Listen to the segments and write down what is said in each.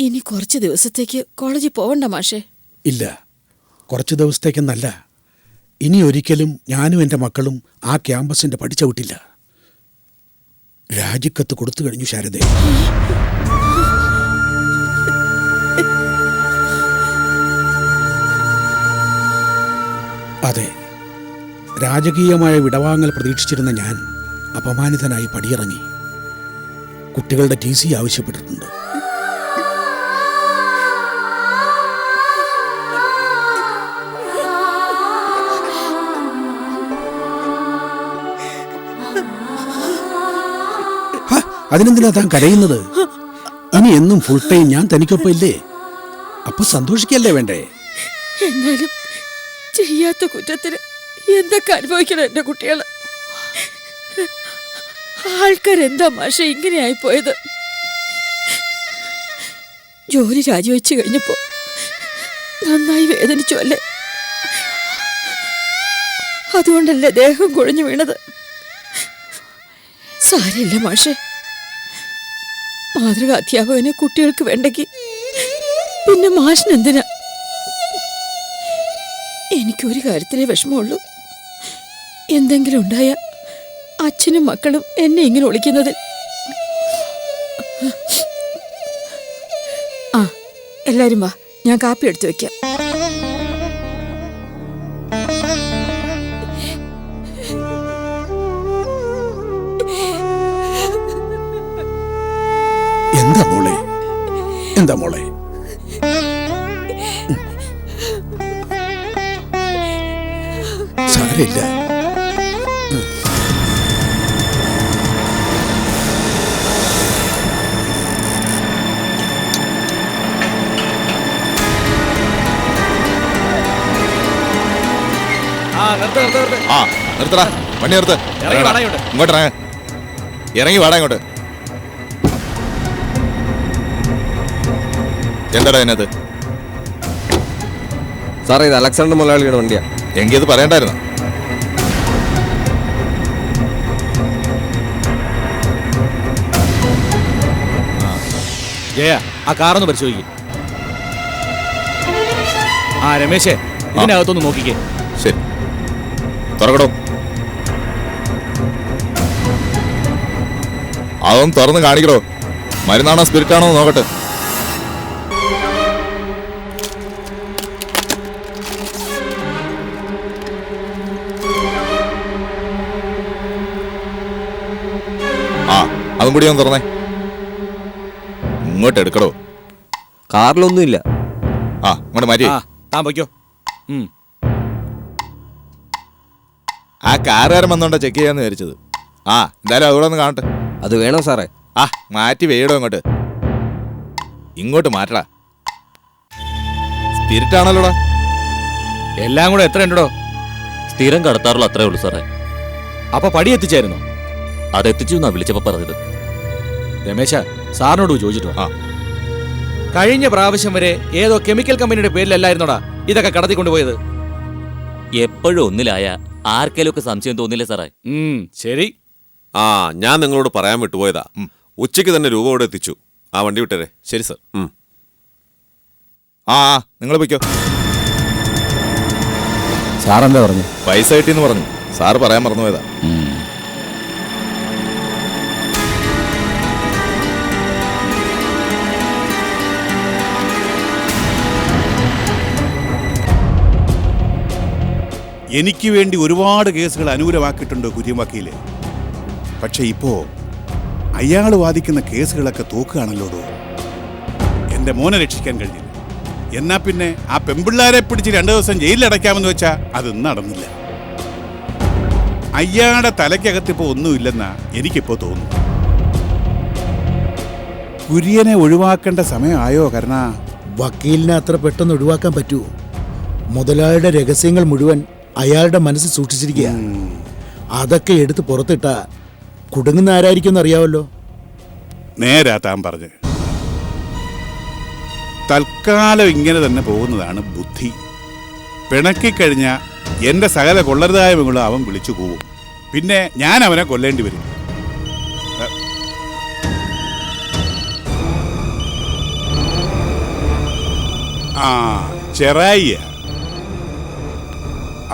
ഇനി കുറച്ച് ദിവസത്തേക്ക് കോളേജിൽ പോവണ്ട മാഷേ. ഇല്ല, കുറച്ച് ദിവസത്തേക്കെന്നല്ല, ഇനി ഒരിക്കലും ഞാനും എൻ്റെ മക്കളും ആ ക്യാമ്പസിൻ്റെ പടി ചവിട്ടില്ല. രാജിക്കത്ത് കൊടുത്തു കഴിഞ്ഞു ശാരദേ. അതെ, രാജകീയമായ വിടവാങ്ങൽ പ്രതീക്ഷിച്ചിരുന്ന ഞാൻ അപമാനിതനായി പടിയിറങ്ങി. കുട്ടികളുടെ TC ആവശ്യപ്പെട്ടിട്ടുണ്ട്. അതിനെന്തിനാ താൻ കരയുന്നത്? ഇനി എന്നും ഫുൾ ടൈം ഞാൻ തനിക്കൊപ്പം ഇല്ലേ? അപ്പൊ സന്തോഷിക്കല്ലേ വേണ്ടേ? എന്നാലും ചെയ്യാത്ത കുറ്റത്തിന് എന്തൊക്കെ അനുഭവിക്കണം എന്റെ കുട്ടികള്. ആൾക്കാരെന്താ മാഷ ഇങ്ങനെയായി പോയത്? ജോലി രാജിവെച്ച് കഴിഞ്ഞപ്പോ നന്നായി വേദനിച്ചു അല്ലേ? അതുകൊണ്ടല്ലേ ദേഹം കുഴഞ്ഞു വീണത്. സാരമില്ല മാഷെ, മാതൃക അധ്യാപകനെ കുട്ടികൾക്ക് വേണ്ടെങ്കിൽ പിന്നെ മാഷിനെന്തിനാ? എനിക്കൊരു കാര്യത്തിലേ വിഷമമുള്ളൂ. എന്തെങ്കിലും ഉണ്ടായ അച്ഛനും മക്കളും എന്നെ ഇങ്ങനെ വിളിക്കുന്നതിൽ. ആ, എല്ലാരും വാ, ഞാൻ കാപ്പി എടുത്തു വെക്കാം. എന്താ മോളെ, എന്താ മോളെ? സാരമില്ല. നിർത്തടാ, വണ്ടി നിർത്ത്. ഇങ്ങോട്ട് ഇറങ്ങി വാടാ ഇങ്ങോട്ട്. എന്താടാ അതിനകത്ത്? സാറേ, ഇത് അലക്സാണ്ടർ മുതലാളിയുടെ വണ്ടിയാ. എങ്കിൽ ഇത് പറയണ്ടായിരുന്നു. ജയ, ആ കാറൊന്ന് പരിശോധിക്കും. ആ രമേശേ, ഇതിനകത്തൊന്ന് നോക്കിക്കേ. ശരി, തുറക്കടോ. അതൊന്ന് തുറന്ന് കാണിക്കടോ. മരുന്നാണോ സ്പിരിറ്റാണോ നോക്കട്ടെ. അതും കൂടി ഒന്ന് തുറന്നേ. ഇങ്ങോട്ട് എടുക്കടോ. കാറിലൊന്നുമില്ല. ആ, ഇങ്ങോട്ട് മാറ്റി. പൊയ്ക്കോ. ആ കാറുകാരൻ വന്നോണ്ടാ ചെക്ക് ചെയ്യാന്ന് വിചാരിച്ചത്. ആ, എന്തായാലും അതുകൂടെ ഒന്ന് കാണട്ടെ. അത് വേണോ സാറേ? ആ, മാറ്റി വേടോ ഇങ്ങോട്ട്. ഇങ്ങോട്ട് മാറ്റടാ. സ്പിരിറ്റ് ആണല്ലോടാ. എല്ലാം കൂടെ എത്ര ഉണ്ടോ? സ്ഥിരം കടത്താറുള്ള അത്രേ ഉള്ളൂ സാറേ. അപ്പൊ പടി എത്തിച്ചായിരുന്നോ? അതെത്തിച്ചു എന്നാ വിളിച്ചപ്പോ പറഞ്ഞത്. രമേശ, സാറിനോട് ചോദിച്ചിട്ടോ? ആ, കഴിഞ്ഞ പ്രാവശ്യം വരെ ഏതോ കെമിക്കൽ കമ്പനിയുടെ പേരിലല്ലായിരുന്നോടാ ഇതൊക്കെ കടത്തിക്കൊണ്ടുപോയത്? എപ്പോഴും ഒന്നിലായ ആർക്കേലും ഒക്കെ സംശയം തോന്നില്ലേ സാറേ? ശരി. ആ, ഞാൻ നിങ്ങളോട് പറയാൻ വിട്ടുപോയതാ. ഉച്ചയ്ക്ക് തന്നെ രൂപ ഇവിടെ എത്തിച്ചു. ആ, വണ്ടി വിട്ടേരെ. ശരി സർ. ആ, നിങ്ങൾ പൊയ്ക്കോ. സാറെന്താ പറഞ്ഞു? പൈസ കിട്ടിയെന്ന് പറഞ്ഞു. സാറ് പറയാൻ മറന്നുപോയതാ. എനിക്ക് വേണ്ടി ഒരുപാട് കേസുകൾ അനുകൂലമാക്കിയിട്ടുണ്ട് കുര്യൻ വക്കീല്. പക്ഷെ ഇപ്പോ അയാൾ വാദിക്കുന്ന കേസുകളൊക്കെ തോക്കുകയാണല്ലോ. എൻ്റെ മോനെ രക്ഷിക്കാൻ കഴിഞ്ഞില്ല. എന്നാ പിന്നെ ആ പെമ്പിള്ളാരെ പിടിച്ച് 2 ദിവസം ജയിലിലടയ്ക്കാമെന്ന് വെച്ചാൽ അത് നടന്നില്ല. അയാളുടെ തലയ്ക്കകത്തിപ്പോൾ ഒന്നുമില്ലെന്നാ എനിക്കിപ്പോൾ തോന്നുന്നു. കുര്യനെ ഒഴിവാക്കേണ്ട സമയമായോ? കാരണം വക്കീലിനെ അത്ര പെട്ടെന്ന് ഒഴിവാക്കാൻ പറ്റുമോ? മുതലാളിയുടെ രഹസ്യങ്ങൾ മുഴുവൻ അയാളുടെ മനസ്സിൽ സൂക്ഷിച്ചിരിക്കുക. അതൊക്കെ എടുത്ത് പുറത്തിട്ട കുടുങ്ങുന്ന ആരായിരിക്കും അറിയാമല്ലോ. നേരാ താൻ പറഞ്ഞ്. തൽക്കാലം ഇങ്ങനെ തന്നെ പോകുന്നതാണ് ബുദ്ധി. പിണക്കിക്കഴിഞ്ഞ എൻ്റെ സകല കൊള്ളരുതായ്മകളും അവൻ വിളിച്ചു പോവും. പിന്നെ ഞാൻ അവനെ കൊല്ലേണ്ടി വരും. ആ ചെറായി.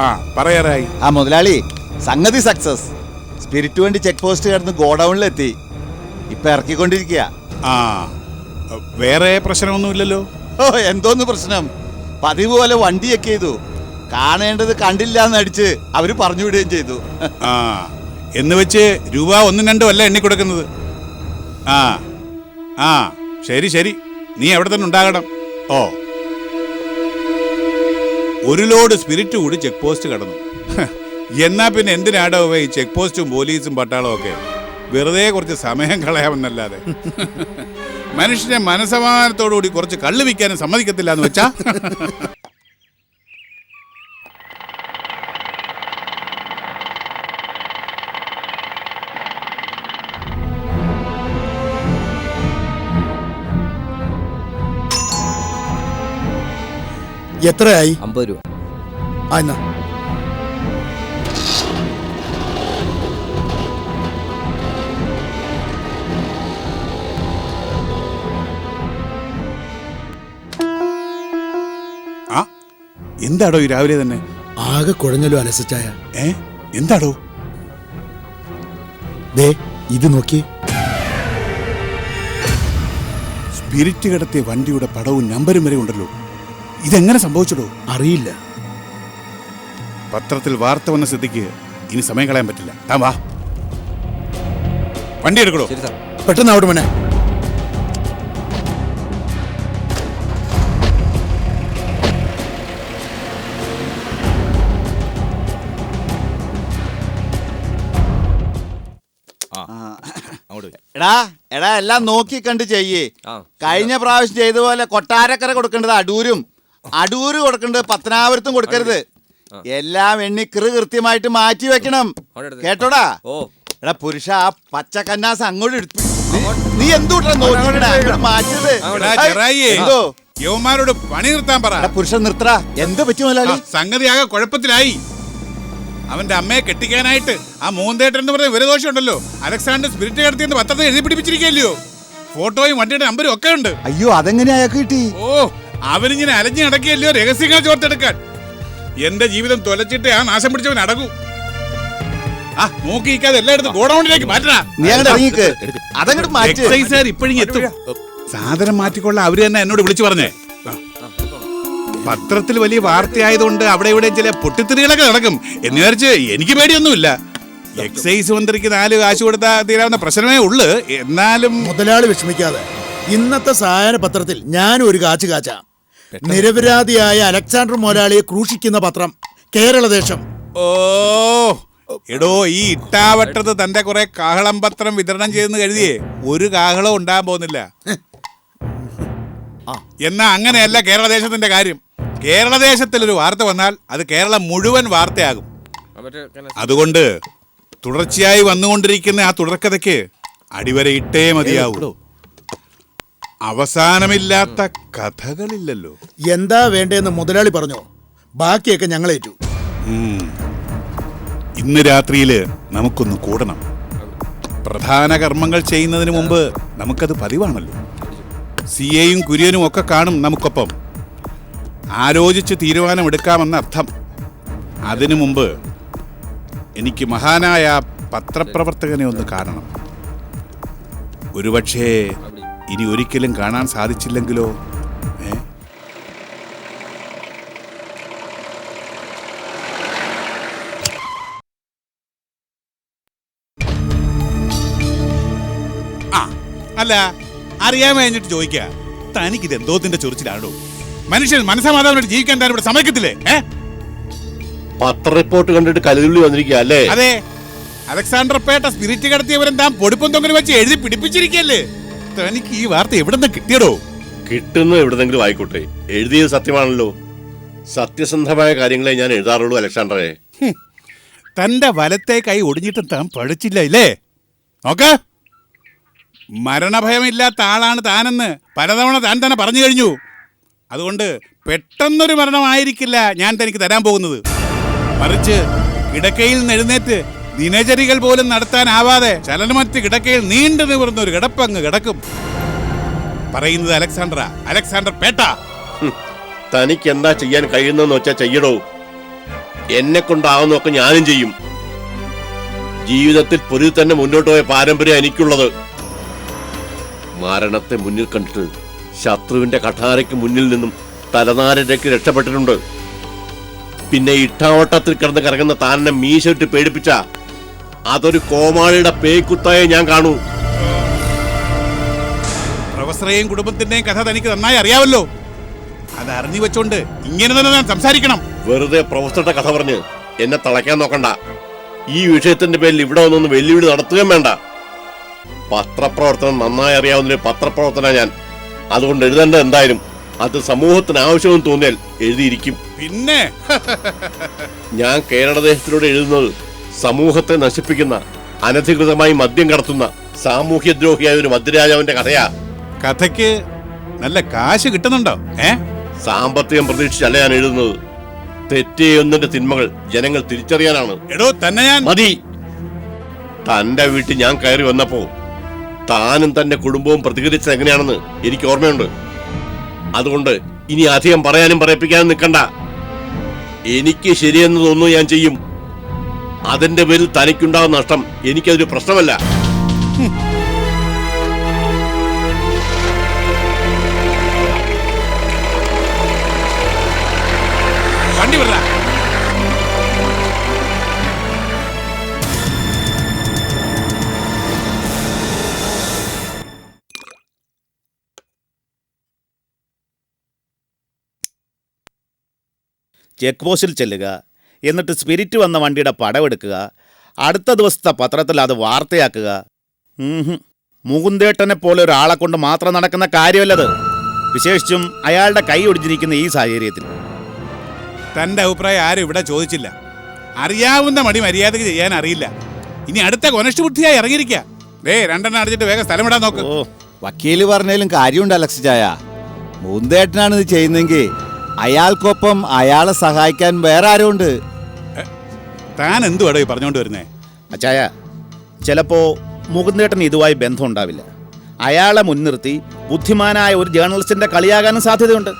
ആ പറയാറായി. ആ മുതലാളി, സംഗതി സക്സസ്. സ്പിരിറ്റ് വണ്ടി ചെക്ക് പോസ്റ്റ് കടന്ന് ഗോഡൌണിലെത്തി. ഇപ്പൊ ഇറക്കിക്കൊണ്ടിരിക്കുക. ആ വേറെ പ്രശ്നമൊന്നുമില്ലല്ലോ? ഓ, എന്തോന്ന് പ്രശ്നം. പതിവ് പോലെ വണ്ടി ചെക്ക് ചെയ്തു. കാണേണ്ടത് കണ്ടില്ല എന്നടിച്ച് അവര് പറഞ്ഞു വിടുകയും ചെയ്തു. ആ എന്ന് വെച്ച് രൂപ 1-2 അല്ല എണ്ണി കൊടുക്കുന്നത്. ആ ആ ശരി ശരി, നീ എവിടെ തന്നെ ഉണ്ടാകണം. ഓ, ഒരു ലോഡ് സ്പിരിറ്റ് കൂടി ചെക്ക് പോസ്റ്റ് കടന്നു. എന്നാ പിന്നെ എന്തിനാടോ ഈ ചെക്ക് പോസ്റ്റും പോലീസും പട്ടാളവും ഒക്കെ? വെറുതെ കുറച്ച് സമയം കളയാമെന്നല്ലാതെ മനുഷ്യനെ മനസമാധാനത്തോടുകൂടി കുറച്ച് കള്ളു വിൽക്കാനും സമ്മതിക്കത്തില്ല എന്ന് വെച്ചാ. എത്രയായി? 50 രൂപ. ആ എന്നാ ആ എന്താടോ ഈ രാവിലെ തന്നെ? ആകെ കുഴഞ്ഞല്ലോ അലസച്ചായ. എന്താടോ? ദേ ഇത് നോക്കി. സ്പിരിറ്റ് കടത്തിയ വണ്ടിയുടെ പടവും നമ്പരും വരെ ഉണ്ടല്ലോ. ഇതെങ്ങനെ സംഭവിച്ചടോ? അറിയില്ല. പത്രത്തിൽ വാർത്ത വന്ന സ്ഥിതിക്ക് ഇനി സമയം കളയാൻ പറ്റില്ല. താൻ വാ, വണ്ടി എടുക്കടോ. ശരി സാർ. പെട്ടെന്ന് അവിടെ മോനെ. എടാ എടാ എല്ലാം നോക്കി കണ്ട് ചെയ്യേ. ആ. കഴിഞ്ഞ പ്രാവശ്യം ചെയ്ത പോലെ കൊട്ടാരക്കര കൊടുക്കേണ്ടത് അടൂരും, അടൂര് കൊടുക്കേണ്ടത് പത്തനാപുരത്തും കൊടുക്കരുത്. എല്ലാം എണ്ണി കൃത്യമായിട്ട് മാറ്റി വെക്കണം. കേട്ടോടാ? ഓ, എടാ പുരുഷ, ആ പച്ച കന്നാസ് അങ്ങോട്ട് എടുത്തു. നീ എന്തുട്ടാ നോക്കിക്കടാ മാറ്റത്? എടാ ചെറായിയെ, എന്തോ യവന്മാരോട് പണി നിർത്താൻ പറ. എടാ പുരുഷൻ നിർത്തടാ. എന്ത് പറ്റുമല്ലോ? സംഗതി ആകെ കുഴപ്പത്തിലായി. അവന്റെ അമ്മയെ കെട്ടിക്കാനായിട്ട് ആ മൂന്തേട്ടൻ എന്ന് പറഞ്ഞ വിരദോഷം ഉണ്ടല്ലോ, അലക്സാണ്ടർ സ്പിരിറ്റ് കടത്തിയെന്ന് പത്രത്തിൽ എഴുതി പിടിപ്പിച്ചിരിക്കല്ലോ. ഫോട്ടോയും വണ്ടിയുടെ നമ്പരും ഒക്കെ ഉണ്ട്. അയ്യോ, അതെങ്ങനെ അയാൾക്ക് കിട്ടി? ഓ, അവനിങ്ങനെ അലഞ്ഞു നടക്കിയല്ലോ രഹസ്യങ്ങൾ ചോർത്തെടുക്കാൻ. എന്റെ ജീവിതം തൊലച്ചിട്ട് ആ നാശം പിടിച്ചവൻ അടങ്ങൂ. ആ നോക്കിക്കാതെ എല്ലായിടത്തും ഗോഡൌണിലേക്ക് മാറ്റണം. നീ അങ്ങോട്ട് ഇറങ്ങിക്ക്. അതങ്ങോട്ട് മാറ്റി. എക്സൈസുകാർ ഇപ്പോഴും എത്തും. സാധനം മാറ്റിക്കൊള്ള അവര് തന്നെ എന്നോട് വിളിച്ചു പറഞ്ഞേ. പത്രത്തിൽ വലിയ വാർത്തയായതുകൊണ്ട് അവിടെ ഇവിടെ ചില പൊട്ടിത്തെറികളൊക്കെ നടക്കും എന്ന് വിചാരിച്ച് എനിക്ക് പേടിയൊന്നുമില്ല. എക്സൈസ് മന്ത്രിക്ക് 4 കാശ് കൊടുത്താൽ തീരാവുന്ന പ്രശ്നമേ ഉള്ളു. എന്നാലും മുതലാളി വിഷമിക്കാതെ. ഇന്നത്തെ സായാഹ്ന പത്രത്തിൽ ഞാൻ ഒരു കാച്ചാം. നിരപരാധിയായ അലക്സാണ്ടർ മുതലാളിയെ ക്രൂശിക്കുന്ന പത്രം കേരളദേശം. ഓ എടോ, ഈ ഇട്ടാവട്ടത്ത് തന്റെ കുറെ കാഹളം പത്രം വിതരണം ചെയ്തെന്ന് കരുതിയേ ഒരു കാഹളം ഉണ്ടാകാൻ പോകുന്നില്ല. എന്നാ അങ്ങനെയല്ല കേരളദേശത്തിന്റെ കാര്യം. കേരളദേശത്തിൽ ഒരു വാർത്ത വന്നാൽ അത് കേരളം മുഴുവൻ വാർത്തയാകും. അതുകൊണ്ട് തുടർച്ചയായി വന്നുകൊണ്ടിരിക്കുന്ന ആ തുടർക്കഥയ്ക്ക് അടിവര ഇട്ടേ മതിയാവൂ. അവസാനമില്ലാത്ത കഥകളില്ലല്ലോ. എന്താ വേണ്ടതെന്ന് മുതലാളി പറഞ്ഞോ, ബാക്കിയൊക്കെ ഞങ്ങളേറ്റു. ഇന്ന് രാത്രിയില് നമുക്കൊന്ന് കൂടണം. പ്രധാന കർമ്മങ്ങൾ ചെയ്യുന്നതിന് മുമ്പ് നമുക്കത് പതിവാണല്ലോ. സിയെയും കുര്യനും ഒക്കെ കാണും നമുക്കൊപ്പം. ആലോചിച്ച് തീരുമാനമെടുക്കാമെന്ന അർത്ഥം. അതിനു മുമ്പ് എനിക്ക് മഹാനായ പത്രപ്രവർത്തകനെ ഒന്ന് കാണണം. ഒരുപക്ഷേ ഇനി ഒരിക്കലും കാണാൻ സാധിച്ചില്ലെങ്കിലോ? അല്ല, അറിയാൻ കഴിഞ്ഞിട്ട് ചോദിക്ക, തനിക്കിത് എന്തോത്തിന്റെ ചൊറിച്ചിലാണോ? മനുഷ്യൻ മനസ്സമാധാനമായിട്ട് ജീവിക്കാൻ താൻ ഇവിടെ സമ്മതിക്കത്തില്ലേ? പത്ര റിപ്പോർട്ട് കണ്ടിട്ട് കലിതുള്ളി വന്നിരിക്കുക അല്ലേ? അതെ, അലക്സാണ്ടർ പേട്ട സ്പിരിറ്റ് കടത്തിയവരും താൻ പൊടിപ്പും തൊങ്ങലും വെച്ച് എഴുതി പിടിപ്പിച്ചിരിക്കല്ലേ. തനിക്ക് ഈ വാർത്ത എവിടെന്ന് കിട്ടിയടോ? കിട്ടുന്ന എവിടെന്നെങ്കിലും ആയിക്കോട്ടെ, എഴുതിയത് സത്യമാണല്ലോ. സത്യസന്ധമായ കാര്യങ്ങളെ ഞാൻ എഴുതാറുള്ളൂ അലക്സാണ്ടറെ. തന്റെ വലത്തെ കൈ ഒടിഞ്ഞിട്ടും താൻ പഠിച്ചില്ല ഇല്ലേ? നോക്ക, മരണഭയമില്ലാത്ത ആളാണ് താനെന്ന് പലതവണ താൻ തന്നെ പറഞ്ഞു കഴിഞ്ഞു. അതുകൊണ്ട് പെട്ടെന്നൊരു മരണമായിരിക്കില്ല ഞാൻ തനിക്ക് തരാൻ പോകുന്നത്. മറിച്ച് കിടക്കയിൽ നിന്ന് എഴുന്നേറ്റ് ദിനചരികൾ പോലും നടത്താനാവാതെ ചലനമറ്റ് കിടക്കയിൽ നീണ്ടു നിവർന്ന ഒരു കിടപ്പങ്ങ് കിടക്കും. പറയുന്നത് അലക്സാണ്ടർ പേട്ട. തനിക്ക് എന്താ ചെയ്യാൻ കഴിയുന്നെന്ന് വെച്ചാ ചെയ്യടോ. എന്നെ കൊണ്ടാവുന്നൊക്കെ ഞാനും ചെയ്യും. ജീവിതത്തിൽ പൊരുതി തന്നെ മുന്നോട്ട് പോയ പാരമ്പര്യം എനിക്കുള്ളത്. മരണത്തെ മുന്നിൽ കണ്ടിട്ട് ശത്രുവിന്റെ കഠാരയ്ക്ക് മുന്നിൽ നിന്നും തലനാരേക്ക് രക്ഷപ്പെട്ടിട്ടുണ്ട്. പിന്നെ ഇട്ടാവട്ടത്തിൽ കിടന്ന് കറങ്ങുന്ന താനെ മീശിട്ട് പേടിപ്പിച്ച അതൊരു കോമാളിയുടെ പേക്കുത്തായെ ഞാൻ കാണൂ. പ്രൊഫസറേയും കുടുംബത്തിന്റെയും കഥ തനിക്ക് നന്നായി അറിയാമല്ലോ. അത് അറിഞ്ഞു വെച്ചോണ്ട് ഇങ്ങനെ തന്നെ ഞാൻ സംസാരിക്കണം. വെറുതെ പ്രൊഫസറുടെ കഥ പറഞ്ഞ് എന്നെ തളയ്ക്കാൻ നോക്കണ്ട. ഈ വിഷയത്തിന്റെ പേരിൽ ഇവിടെ വന്നൊന്ന് വെല്ലുവിളി നടത്തുകയും വേണ്ട. പത്രപ്രവർത്തനം നന്നായി അറിയാവുന്ന പത്രപ്രവർത്തന ഞാൻ. അതുകൊണ്ട് എഴുതേണ്ട എന്തായാലും അത് സമൂഹത്തിന് ആവശ്യമെന്ന് തോന്നിയാൽ എഴുതിയിരിക്കും. പിന്നെ ഞാൻ കേരളദേശത്തിലൂടെ എഴുതുന്നത് സമൂഹത്തെ നശിപ്പിക്കുന്ന, അനധികൃതമായി മദ്യം കടത്തുന്ന സാമൂഹ്യദ്രോഹിയായ ഒരു മദ്യരാജാവിന്റെ കഥയാ. കഥയ്ക്ക് നല്ല കാശ് കിട്ടുന്നുണ്ടോ? സാമ്പത്തികം പ്രതീക്ഷിച്ചല്ല ഞാൻ എഴുതുന്നത്. തെറ്റേയൊന്നിന്റെ തിന്മകൾ ജനങ്ങൾ തിരിച്ചറിയാനാണ്. എടോ തന്നെ ഞാൻ മതി. തന്റെ വീട്ടിൽ ഞാൻ കയറി വന്നപ്പോ താനും തന്റെ കുടുംബവും പ്രതികരിച്ചത് എങ്ങനെയാണെന്ന് എനിക്ക് ഓർമ്മയുണ്ട്. അതുകൊണ്ട് ഇനി അധികം പറയാനും പറയിപ്പിക്കാനും നിൽക്കണ്ട. എനിക്ക് ശരിയെന്ന് തോന്നുന്നു ഞാൻ ചെയ്യും. അതിന്റെ പേരിൽ തനിക്കുണ്ടാകുന്ന നഷ്ടം എനിക്കതൊരു പ്രശ്നമല്ല. വണ്ടി വിട. ചെക്ക് പോസ്റ്റിൽ ചെല്ലുക, എന്നിട്ട് സ്പിരിറ്റ് വന്ന വണ്ടിയുടെ പടമെടുക്കുക, അടുത്ത ദിവസത്തെ പത്രത്തിൽ അത് വാർത്തയാക്കുക. മുകുന്ദേട്ടനെ പോലെ ഒരാളെ കൊണ്ട് മാത്രം നടക്കുന്ന കാര്യമല്ലത്, വിശേഷിച്ചും അയാളുടെ കൈ ഒടിഞ്ഞിരിക്കുന്ന ഈ സാഹചര്യത്തിൽ. തന്റെ അഭിപ്രായം ആരും ഇവിടെ ചോദിച്ചില്ല. അറിയാവുന്ന മടി മര്യാദക്ക് ചെയ്യാൻ അറിയില്ല. ഇനി അടുത്ത കൊനഷ്ട ബുദ്ധിയായി ഇറങ്ങിയിരിക്കുക. രണ്ടെണ്ണം അടിച്ചിട്ട് വേഗം സ്ഥലം വിടാൻ നോക്ക്. വക്കീല് പറഞ്ഞാലും കാര്യമുണ്ട് അലക്സ് ചായ. മുകുന്ദേട്ടനാണ് ഇത് ചെയ്യുന്നെങ്കിൽ അയാൾക്കൊപ്പം അയാളെ സഹായിക്കാൻ വേറെ ആരും ഉണ്ട്. താൻ എന്തുവാടോ ഈ പറഞ്ഞോണ്ട് വരുന്നേ? അച്ചായ, ചിലപ്പോൾ മുകുന്ദേട്ടന് ഇതുമായി ബന്ധം ഉണ്ടാവില്ല. അയാളെ മുൻനിർത്തി ബുദ്ധിമാനായ ഒരു ജേർണലിസ്റ്റിന്റെ കളിയാകാനും സാധ്യതയുണ്ട്.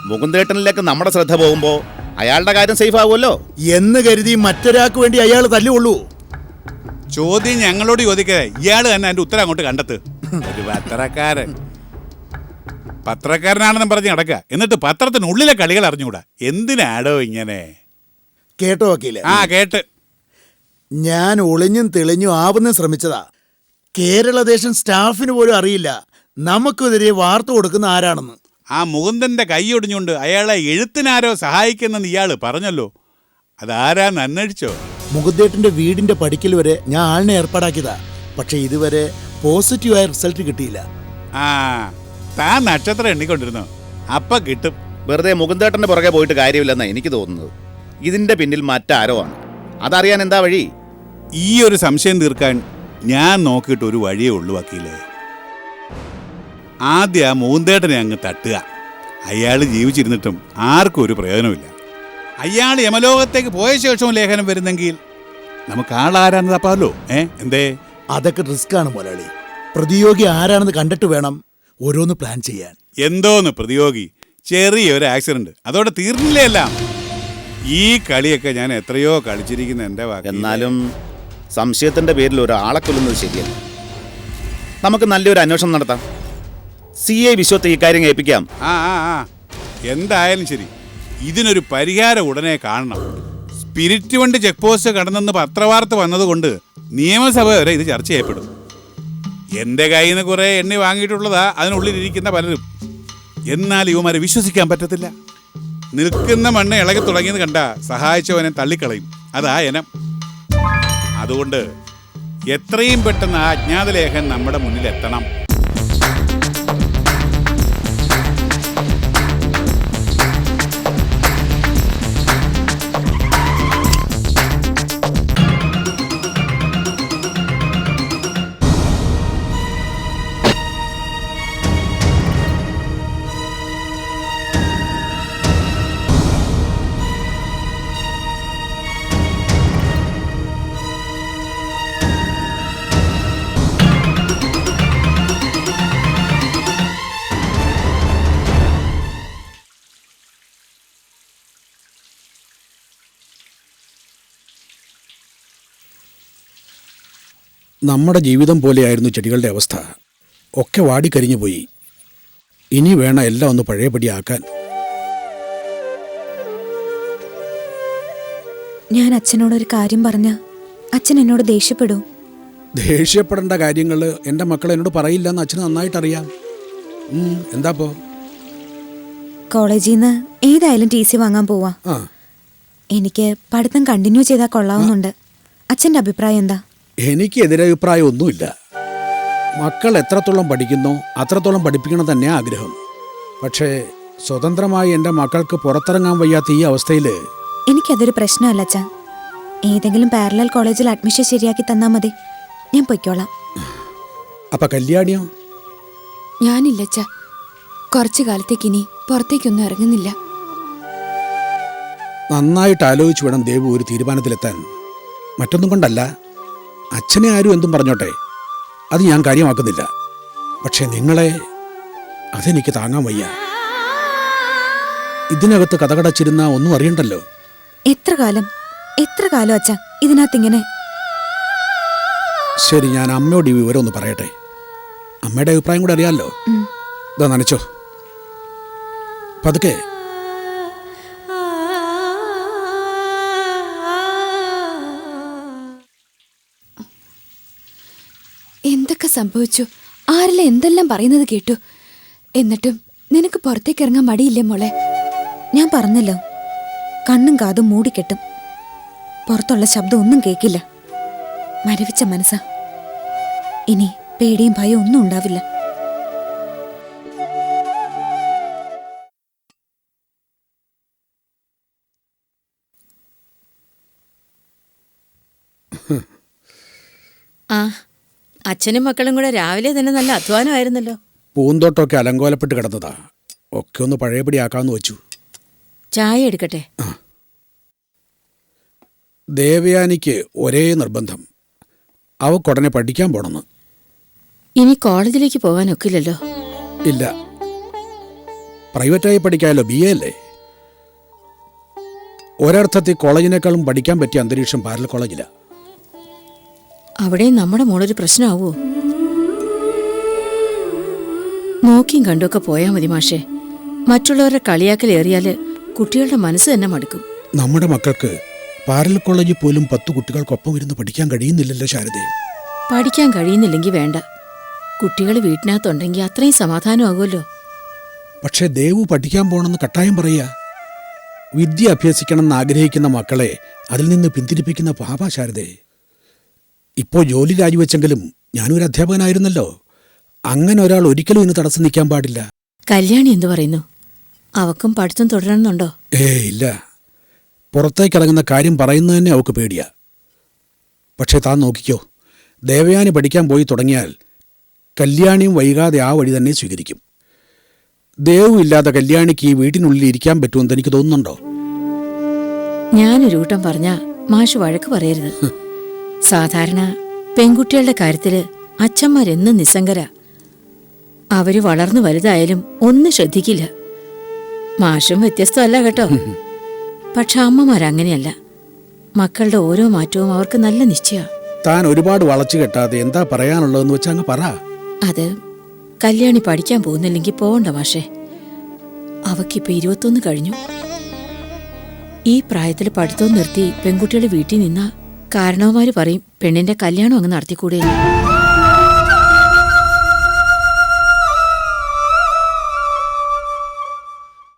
മുകുന്ദേട്ടനിലേക്ക് നമ്മുടെ ശ്രദ്ധ പോകുമ്പോൾ അയാളുടെ കാര്യം സേഫ് ആവുമല്ലോ എന്ന് കരുതി മറ്റൊരാൾക്ക് വേണ്ടി അയാൾ തല്ലുകൊള്ളൂ. ചോദ്യം ഞങ്ങളോട് ചോദിക്കാതെ ഇയാള് തന്നെ അതിന്റെ ഉത്തരം അങ്ങോട്ട് കണ്ടെത്ത്. ഒരു പത്രക്കാരനാണെന്ന് പറഞ്ഞ് നടക്കുക, എന്നിട്ട് പത്രത്തിനുള്ളിലെ കളികൾ അറിഞ്ഞുകൂടാ. എന്തിനാടോ ഇങ്ങനെ? കേട്ടോ വക്കീലെ? കേട്ട്. ഞാൻ ഒളിഞ്ഞും തെളിഞ്ഞും ആവുന്ന ശ്രമിച്ചതാ. കേരളദേശം സ്റ്റാഫിന് പോലും അറിയില്ല നമുക്കെതിരെ വാർത്ത കൊടുക്കുന്ന ആരാണെന്ന്. ആ മുകുന്ദന്റെ കൈയൊടിഞ്ഞുകൊണ്ട് അയാളെ എഴുത്തിനാരോ സഹായിക്കുന്നെന്ന് ഇയാള് പറഞ്ഞല്ലോ. അതാരാന്ന് അന്വേഷിച്ചോ? മുകുന്ദേട്ടന്റെ വീടിന്റെ പടിക്കൽ വരെ ഞാൻ ആളിനെ ഏർപ്പാടാക്കിയതാ. പക്ഷെ ഇതുവരെ പോസിറ്റീവായ റിസൾട്ട് കിട്ടിയില്ല. താൻ നക്ഷത്രം എണ്ണിക്കൊണ്ടിരുന്നോ? അപ്പ കിട്ടും. വെറുതെ മുകുന്ദേട്ടന്റെ പുറകെ പോയിട്ട് കാര്യമില്ലെന്നാണ് എനിക്ക് തോന്നുന്നത്. ഇതിന്റെ പിന്നിൽ മറ്റാരോ ആണ്. അതറിയാൻ എന്താ വഴി? ഈ ഒരു സംശയം തീർക്കാൻ ഞാൻ നോക്കിയിട്ട് ഒരു വഴിയേ ഉള്ളൂ വക്കീലേ. ആദ്യം ആ മുകുന്ദേട്ടനെ അങ്ങ് തട്ടുക. അയാൾ ജീവിച്ചിരുന്നിട്ടും ആർക്കും ഒരു പ്രയോജനമില്ല. അയാൾ യമലോകത്തേക്ക് പോയ ശേഷവും ലേഖനം വരുന്നെങ്കിൽ നമുക്ക് ആളാരാന്ന് തപ്പാമല്ലോ. എന്തേ? അതൊക്കെ റിസ്ക് ആണ് മുതലാളി. പ്രതിയോഗി ആരാണെന്ന് കണ്ടിട്ട് വേണം ഓരോന്ന് പ്ലാൻ ചെയ്യാൻ. എന്തോന്ന് പ്രതിയോഗി? ചെറിയൊരു ആക്സിഡന്റ്, അതോടെ തീർന്നില്ലേ എല്ലാം? ഈ കളിയൊക്കെ ഞാൻ എത്രയോ കളിച്ചിരിക്കുന്ന എൻ്റെ വാക്ക്. എന്നാലും സംശയത്തിന്റെ പേരിൽ ഒരാളെ കൊല്ലുന്നത് ശരിയല്ല. നമുക്ക് നല്ലൊരു അന്വേഷണം നടത്താം. CI വിശ്വത്തെ ഈ കാര്യം ഏൽപ്പിക്കാം. എന്തായാലും ശരി, ഇതിനൊരു പരിഹാരം ഉടനെ കാണണം. സ്പിരിറ്റ് വണ്ടി ചെക്ക് പോസ്റ്റ് കടന്നെന്ന് പത്രവാർത്ത വന്നതുകൊണ്ട് നിയമസഭ വരെ ഇത് ചർച്ച ചെയ്യപ്പെടും. എൻ്റെ കയ്യിൽ നിന്ന് കുറേ എണ്ണി വാങ്ങിയിട്ടുള്ളതാ അതിനുള്ളിലിരിക്കുന്ന പലരും. എന്നാൽ ഇവന്മാരെ വിശ്വസിക്കാൻ പറ്റത്തില്ല. നിൽക്കുന്ന മണ്ണ് ഇളകി തുടങ്ങിയത് കണ്ട സഹായിച്ചവനെ തള്ളിക്കളയും. അതാ എനം. അതുകൊണ്ട് എത്രയും പെട്ടെന്ന് ആ അജ്ഞാതലേഖൻ നമ്മുടെ മുന്നിൽ എത്തണം. നമ്മുടെ ജീവിതം പോലെയായിരുന്നു ചെടികളുടെ അവസ്ഥ. ഒക്കെ വാടിക്കരിഞ്ഞു പോയി. ഇനി വേണം എല്ലാം ഒന്ന് പഴയപടിയാക്കാൻ. ഞാൻ അച്ഛനോടൊരു കാര്യം പറഞ്ഞ അച്ഛൻ എന്നോട് ദേഷ്യപ്പെടും. ദേഷ്യപ്പെടേണ്ട കാര്യങ്ങൾ എൻ്റെ മക്കൾ എന്നോട് പറയില്ലെന്ന് അച്ഛന് നന്നായിട്ടറിയാം. എന്താപ്പോ? കോളേജിൽ നിന്ന് ഏതായാലും TC വാങ്ങാൻ പോവാ. ആ, എനിക്ക് പഠിത്തം കണ്ടിന്യൂ ചെയ്താൽ കൊള്ളാവുന്നുണ്ട്. അച്ഛൻ്റെ അഭിപ്രായം എന്താ? എനിക്ക് എതിരഭിപ്രായം ഒന്നുമില്ല. മക്കൾ എത്രത്തോളം പഠിക്കുന്നോ അത്രത്തോളം പഠിപ്പിക്കണം തന്നെയാണ് ആഗ്രഹം. പക്ഷേ സ്വതന്ത്രമായി എൻ്റെ മക്കൾക്ക് പുറത്തിറങ്ങാൻ വയ്യാത്ത ഈ അവസ്ഥയിൽ എനിക്കതൊരു പ്രശ്നമല്ല അച്ഛാ. ഏതെങ്കിലും പാരലൽ കോളേജിൽ അഡ്മിഷൻ ശരിയാക്കി തന്നാൽ മതി, ഞാൻ പൊയ്ക്കോളാം. അപ്പം കല്യാണിയോ? ഞാനില്ല അച്ഛാ, കുറച്ചു കാലത്തേക്ക് ഇനി പുറത്തേക്കൊന്നും ഇറങ്ങുന്നില്ല. നന്നായിട്ട് ആലോചിച്ച് വേണം ദേവു ഒരു തീരുമാനത്തിലെത്താൻ. മറ്റൊന്നും കൊണ്ടല്ല, അച്ഛനെ ആരും എന്തും പറഞ്ഞോട്ടെ, അത് ഞാൻ കാര്യമാക്കുന്നില്ല. പക്ഷെ നിങ്ങളെ അതെനിക്ക് താങ്ങാൻ വയ്യ. ഇതിനകത്ത് കഥകടച്ചിരുന്ന ഒന്നും അറിയണ്ടല്ലോ. എത്ര കാലം അച്ഛാ ഇതിനകത്തിങ്ങനെ? ശരി, ഞാൻ അമ്മയോട് ഈ വിവരം ഒന്ന് പറയട്ടെ. അമ്മയുടെ അഭിപ്രായം കൂടെ അറിയാമല്ലോ. ഇതാ നനച്ചോ, പതുക്കെ. എന്തൊക്കെ സംഭവിച്ചു? ആരെല്ലാം എന്തെല്ലാം പറയുന്നത് കേട്ടു. എന്നിട്ടും നിനക്ക് പുറത്തേക്ക് ഇറങ്ങാൻ മടിയില്ലേ മോളെ? ഞാൻ പറഞ്ഞല്ലോ, കണ്ണും കാതും മൂടിക്കെട്ടും. പുറത്തുള്ള ശബ്ദം ഒന്നും കേൾക്കില്ല. മരവിച്ച മനസ്സാ. ഇനി പേടിയും ഭയം ഒന്നും ഉണ്ടാവില്ല. ആ, അച്ഛനും മക്കളും കൂടെ രാവിലെ തന്നെ നല്ല അധ്വാനമായിരുന്നല്ലോ. പൂന്തോട്ടമൊക്കെ അലങ്കോലപ്പെട്ട് കിടന്നതാ. ഒക്കെ ഒന്ന് പഴയപടിയാക്കാമെന്ന് വെച്ചു. ചായ എടുക്കട്ടെ? ദേവയാനിക്ക് ഒരേ നിർബന്ധം, അവക്കുടനെ പഠിക്കാൻ പോണെന്ന്. ഇനി കോളേജിലേക്ക് പോകാനൊക്കില്ലല്ലോ. ഇല്ല, പ്രൈവറ്റായി പഠിക്കാമല്ലോ, BA അല്ലേ. ഒരർത്ഥത്തിൽ കോളേജിനേക്കാളും പഠിക്കാൻ പറ്റിയ അന്തരീക്ഷം പാരൽ കോളേജിലാണ്. അവിടെ നമ്മുടെ മോളൊരു പ്രശ്നമാവോ? നോക്കിയും കണ്ടുമൊക്കെ പോയാൽ മതി മാഷേ. മറ്റുള്ളവരുടെ കളിയാക്കൽ ഏറിയാല് കുട്ടികളുടെ മനസ്സ് തന്നെ മടുക്കും. നമ്മുടെ മക്കൾക്ക് പാരൽ കോളേജിൽ പോലും 10 കുട്ടികൾക്കൊപ്പം ഇരുന്ന് പഠിക്കാൻ കഴിയുന്നില്ലല്ലോ ശാരദേ. പഠിക്കാൻ കഴിയുന്നില്ലെങ്കിൽ വേണ്ട, കുട്ടികൾ വീട്ടിനകത്തുണ്ടെങ്കിൽ അത്രയും സമാധാനമാകുമല്ലോ. പക്ഷേ ദേവു പഠിക്കാൻ പോകണമെന്ന് കട്ടായം പറയുക. വിദ്യ അഭ്യസിക്കണമെന്ന് ആഗ്രഹിക്കുന്ന മക്കളെ അതിൽ നിന്ന് പിന്തിരിപ്പിക്കുന്ന പാപ ശാരദേ. ഇപ്പോൾ ജോലി രാജിവെച്ചെങ്കിലും ഞാനൊരു അധ്യാപകനായിരുന്നല്ലോ. അങ്ങനെ ഒരാൾ ഒരിക്കലും ഇന്ന് തടസ്സം നിൽക്കാൻ പാടില്ല. കല്യാണി എന്തു പറയുന്നു? അവക്കും പഠിത്തം തുടരണമെന്നുണ്ടോ? ഇല്ല, പുറത്തേക്കിറങ്ങുന്ന കാര്യം പറയുന്നത് തന്നെ അവൾക്ക് പേടിയാ. പക്ഷേ താൻ നോക്കിക്കോ, ദേവയാനി പഠിക്കാൻ പോയി തുടങ്ങിയാൽ കല്യാണിയും വൈകാതെ ആ വഴി തന്നെ സ്വീകരിക്കും. ദേവു ഇല്ലാതെ കല്യാണിക്ക് ഈ വീട്ടിനുള്ളിൽ ഇരിക്കാൻ പറ്റുമെന്ന് എനിക്ക് തോന്നുന്നുണ്ടോ? ഞാനൊരു കൂട്ടം പറഞ്ഞ മാഷ് വഴക്ക് പറയരുത്. സാധാരണ പെൺകുട്ടികളുടെ കാര്യത്തില് അച്ഛന്മാരെന്നും നിസ്സംഗരാ. അവര് വളർന്നു വലുതായാലും ഒന്നും ശ്രദ്ധിക്കില്ല. മാഷും വ്യത്യസ്തമല്ല കേട്ടോ. പക്ഷെ അമ്മമാരങ്ങനെയല്ല. മക്കളുടെ ഓരോ മാറ്റവും അവർക്ക് നല്ല നിശ്ചയ. താൻ ഒരുപാട് വളച്ചു കെട്ടാതെ എന്താ പറയാനുള്ളതെന്ന് വെച്ചാൽ അങ്ങ് പറ. അത് കല്യാണി പഠിക്കാൻ പോകുന്നില്ലെങ്കിൽ പോകണ്ട മാഷേ. അവക്കിപ്പോ 21 കഴിഞ്ഞു. ഈ പ്രായത്തിൽ പഠിത്തവും നിർത്തി പെൺകുട്ടികൾ വീട്ടിൽ നിന്നാ കാരണവന്മാര് പറയും പെണ്ണിന്റെ കല്യാണം അങ്ങ് നടത്തിക്കൂടെ.